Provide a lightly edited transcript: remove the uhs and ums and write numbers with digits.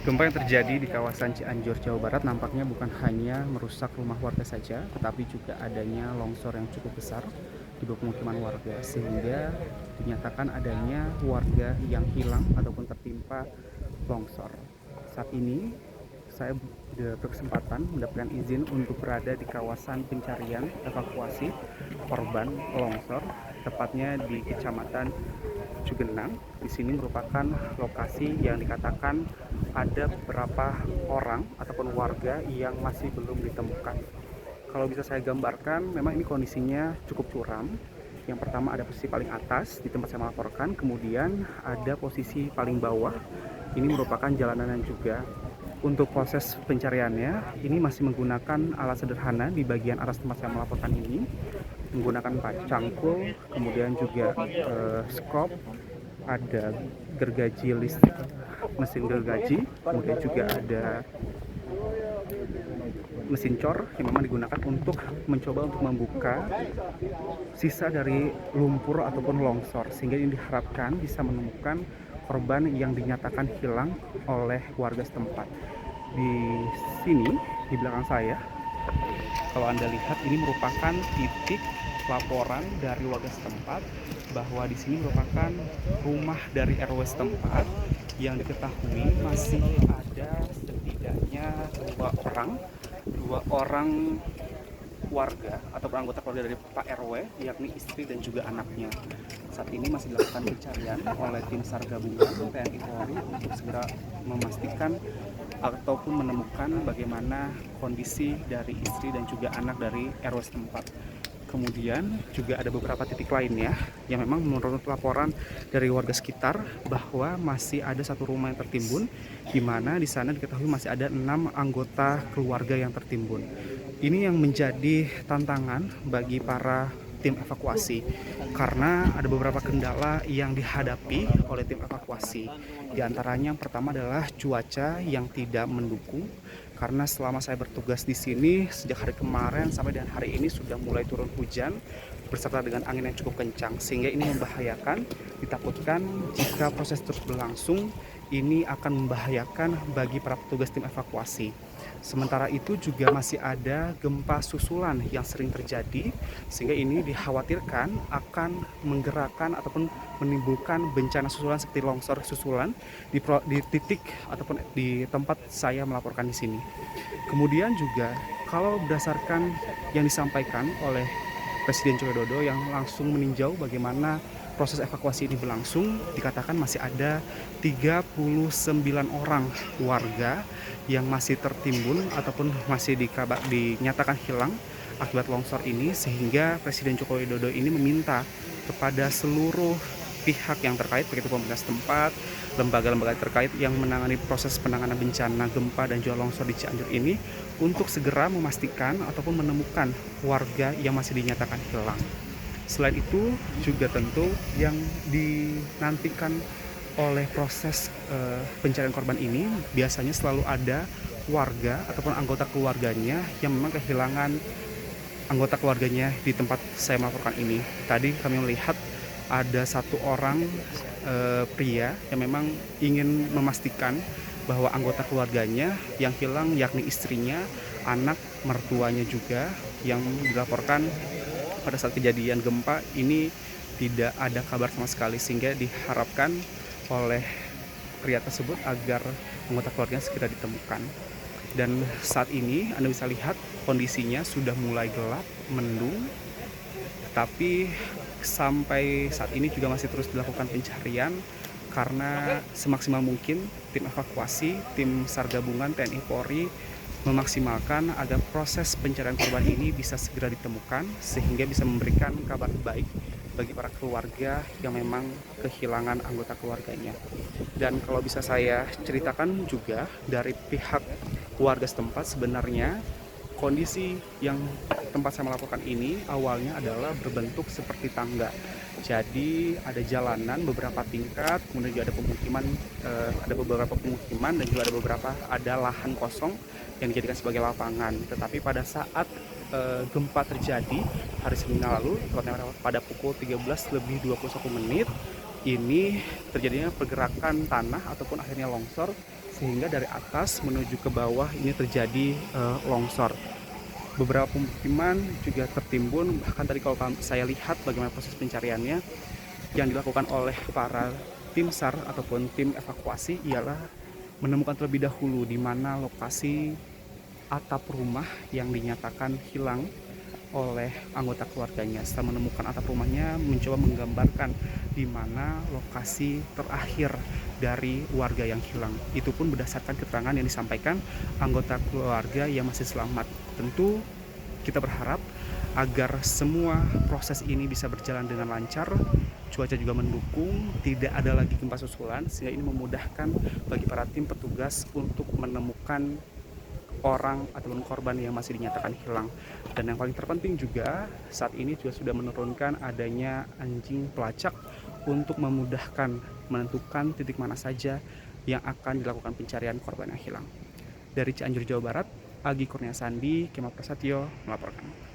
Gempa yang terjadi di kawasan Cianjur, Jawa Barat nampaknya bukan hanya merusak rumah warga saja, tetapi juga adanya longsor yang cukup besar di pemukiman warga, sehingga dinyatakan adanya warga yang hilang ataupun tertimpa longsor. Saat ini saya berkesempatan mendapatkan izin untuk berada di kawasan pencarian evakuasi korban longsor, tepatnya di Kecamatan Cugenang. Di sini merupakan lokasi yang dikatakan ada beberapa orang ataupun warga yang masih belum ditemukan. Kalau bisa saya gambarkan, memang ini kondisinya cukup curam. Yang pertama ada posisi paling atas di tempat saya melaporkan, kemudian ada posisi paling bawah. Ini merupakan jalanan juga. Untuk proses pencariannya, ini masih menggunakan alat sederhana di bagian atas tempat saya melaporkan ini, menggunakan cangkul, kemudian juga skop, ada gergaji listrik, mesin gergaji, kemudian juga ada mesin cor yang memang digunakan untuk mencoba untuk membuka sisa dari lumpur ataupun longsor, sehingga ini diharapkan bisa menemukan korban yang dinyatakan hilang oleh warga setempat. Di sini, di belakang saya, kalau Anda lihat, ini merupakan titik laporan dari warga setempat bahwa di sini merupakan rumah dari RW setempat yang diketahui masih ada setidaknya dua orang warga atau anggota keluarga dari Pak RW, yakni istri dan juga anaknya. Saat ini masih dilakukan pencarian oleh tim SAR gabungan TNI Polri untuk segera memastikan ataupun menemukan bagaimana kondisi dari istri dan juga anak dari RW setempat. Kemudian juga ada beberapa titik lainnya yang memang menurut laporan dari warga sekitar bahwa masih ada satu rumah yang tertimbun, di mana di sana diketahui masih ada 6 anggota keluarga yang tertimbun. Ini yang menjadi tantangan bagi para tim evakuasi karena ada beberapa kendala yang dihadapi oleh tim evakuasi. Di antaranya yang pertama adalah cuaca yang tidak mendukung, karena selama saya bertugas di sini sejak hari kemarin sampai dengan hari ini sudah mulai turun hujan beserta dengan angin yang cukup kencang, sehingga ini membahayakan. Ditakutkan jika proses terus berlangsung ini akan membahayakan bagi para petugas tim evakuasi. Sementara itu juga masih ada gempa susulan yang sering terjadi, sehingga ini dikhawatirkan akan menggerakkan ataupun menimbulkan bencana susulan seperti longsor susulan di titik ataupun di tempat saya melaporkan di sini. Kemudian juga kalau berdasarkan yang disampaikan oleh Presiden Joko Widodo yang langsung meninjau bagaimana proses evakuasi ini berlangsung, dikatakan masih ada 39 orang warga yang masih tertimbun ataupun masih dinyatakan hilang akibat longsor ini, sehingga Presiden Joko Widodo ini meminta kepada seluruh pihak yang terkait, begitu pemerintah setempat, lembaga-lembaga terkait yang menangani proses penanganan bencana gempa dan juga longsor di Cianjur ini untuk segera memastikan ataupun menemukan warga yang masih dinyatakan hilang. Selain itu juga tentu yang dinantikan oleh proses pencarian korban ini biasanya selalu ada warga ataupun anggota keluarganya yang memang kehilangan anggota keluarganya di tempat saya melaporkan ini. Tadi kami melihat ada satu orang pria yang memang ingin memastikan bahwa anggota keluarganya yang hilang yakni istrinya, anak, mertuanya juga, yang dilaporkan pada saat kejadian gempa ini tidak ada kabar sama sekali, sehingga diharapkan oleh pria tersebut agar anggota keluarganya segera ditemukan. Dan saat ini Anda bisa lihat kondisinya sudah mulai gelap, mendung, tapi sampai saat ini juga masih terus dilakukan pencarian karena semaksimal mungkin tim evakuasi, tim SAR gabungan TNI Polri memaksimalkan agar proses pencarian korban ini bisa segera ditemukan sehingga bisa memberikan kabar baik bagi para keluarga yang memang kehilangan anggota keluarganya. Dan kalau bisa saya ceritakan juga dari pihak keluarga setempat, sebenarnya kondisi yang tempat saya melaporkan ini awalnya adalah berbentuk seperti tangga. Jadi ada jalanan beberapa tingkat, kemudian juga ada pemukiman, ada beberapa pemukiman dan juga ada lahan kosong yang dijadikan sebagai lapangan. Tetapi pada saat gempa terjadi hari Senin lalu, tepatnya pada pukul 13:21, ini terjadinya pergerakan tanah ataupun akhirnya longsor, sehingga dari atas menuju ke bawah ini terjadi longsor. Beberapa pemukiman juga tertimbun, bahkan tadi kalau saya lihat bagaimana proses pencariannya yang dilakukan oleh para tim SAR ataupun tim evakuasi ialah menemukan terlebih dahulu di mana lokasi atap rumah yang dinyatakan hilang oleh anggota keluarganya. Setelah menemukan atap rumahnya, mencoba menggambarkan di mana lokasi terakhir dari warga yang hilang. Itu pun berdasarkan keterangan yang disampaikan anggota keluarga yang masih selamat. Tentu kita berharap agar semua proses ini bisa berjalan dengan lancar, cuaca juga mendukung, tidak ada lagi gempa susulan, sehingga ini memudahkan bagi para tim petugas untuk menemukan orang ataupun korban yang masih dinyatakan hilang. Dan yang paling terpenting juga saat ini juga sudah menurunkan adanya anjing pelacak untuk memudahkan menentukan titik mana saja yang akan dilakukan pencarian korban yang hilang. Dari Cianjur, Jawa Barat, Agi Kurnia Sandi, Kemal Prasetyo melaporkan.